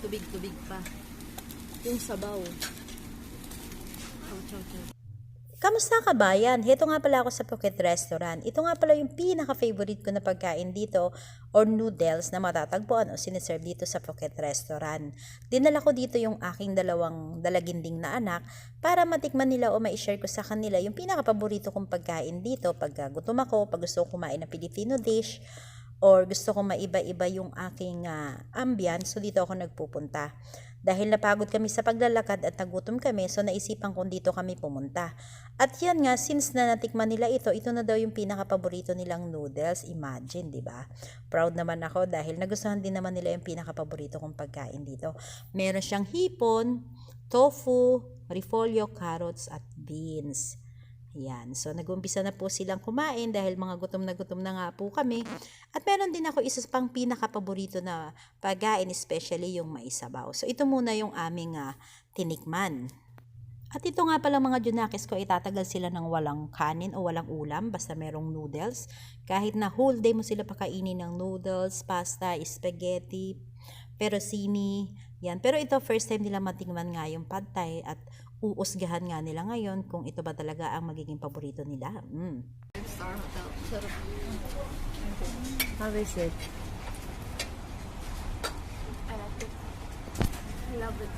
tubig-tubig pa. Yung sabaw. Chow, chow, chow. Kamusta ka bayan? Heto nga pala ako sa Phuket Restaurant. Ito nga pala yung pinaka-favorite ko na pagkain dito or noodles na matatagpuan o siniserve dito sa Phuket Restaurant. Dinala ko dito yung aking dalawang dalaginding na anak para matikman nila o ma-share ko sa kanila yung pinaka-paborito kong pagkain dito pag gutom ako, pag gusto kong kumain ng Filipino dish or gusto kong maiba-iba yung aking ambience, so dito ako nagpupunta. Dahil napagod kami sa paglalakad at nagutom kami, so naisipan kong dito kami pumunta. At yan nga, since na natikman nila ito na daw yung pinaka-paborito nilang noodles. Imagine, di ba? Proud naman ako dahil nagustuhan din naman nila yung pinaka-paborito kong pagkain dito. Meron siyang hipon, tofu, repolyo, carrots, at beans. Yan. So, nag-umpisa na po silang kumain dahil mga gutom na nga po kami. At meron din ako isa pang pinaka-paborito na pagkain, especially yung maisabaw. So, ito muna yung aming tinikman. At ito nga pala mga junakis ko, itatagal sila ng walang kanin o walang ulam, basta merong noodles. Kahit na whole day mo sila pakainin ng noodles, pasta, spaghetti, fettuccine, yan. Pero ito, first time nila matingnan nga yung pad thai at uusgahan nga nila ngayon kung ito ba talaga ang magiging paborito nila. Star Hotel. Sarap. How is it? I like it. I love it.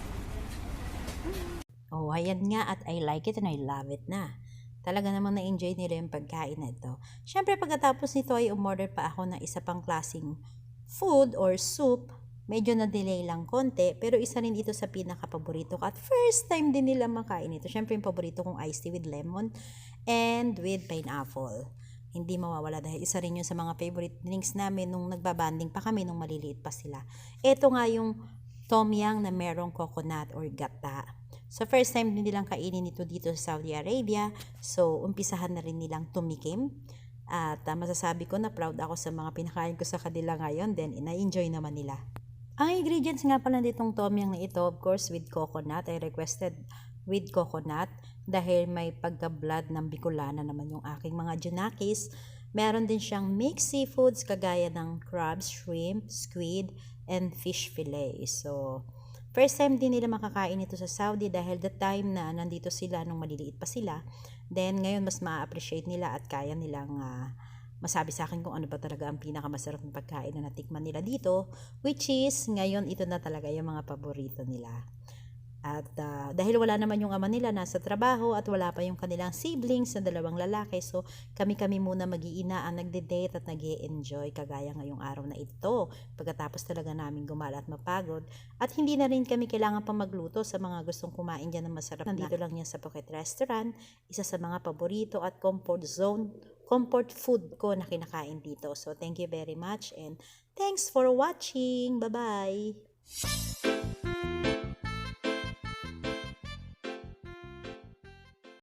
Oh, ayan nga at I like it and I love it na. Talaga namang na-enjoy nila yung pagkain na ito. Siyempre pagkatapos nito ay umorder pa ako ng isa pang klaseng food or soup. Medyo na-delay lang konti, pero isa rin ito sa pinaka-paborito ko. At first time din nila makain ito. Siyempre yung paborito kong iced tea with lemon and with pineapple. Hindi mawawala dahil isa rin yun sa mga favorite drinks namin nung nagbabanding pa kami nung maliliit pa sila. Ito nga yung tom yum na merong coconut or gata. So first time din nilang kainin ito dito sa Saudi Arabia. So umpisahan na rin nilang tumikim. At masasabi ko na proud ako sa mga pinakain ko sa kanila ngayon. Then na-enjoy naman nila. Ang ingredients nga pala ditong tom yum na ito, of course, with coconut. I requested with coconut dahil may pagka-blood ng Bicolana naman yung aking mga junakis. Meron din siyang mixed seafoods kagaya ng crabs, shrimp, squid, and fish fillet. So, first time din nila makakain ito sa Saudi dahil the time na nandito sila nung maliliit pa sila. Then, ngayon mas ma-appreciate nila at kaya nilang masabi sa akin kung ano ba talaga ang pinakamasarap ng pagkain na natikman nila dito, which is ngayon ito na talaga yung mga paborito nila. At dahil wala naman yung ama nila, nasa trabaho at wala pa yung kanilang siblings na dalawang lalaki, so kami muna mag-iina ang nagde-date at nag-e-enjoy kagaya ngayong araw na ito pagkatapos talaga namin gumala at mapagod. At hindi na rin kami kailangan pa magluto sa mga gustong kumain dyan ng masarap. Nandito lang yan sa Phuket Restaurant, isa sa mga paborito at comfort food ko na kinakain dito. So, thank you very much and thanks for watching. Bye-bye!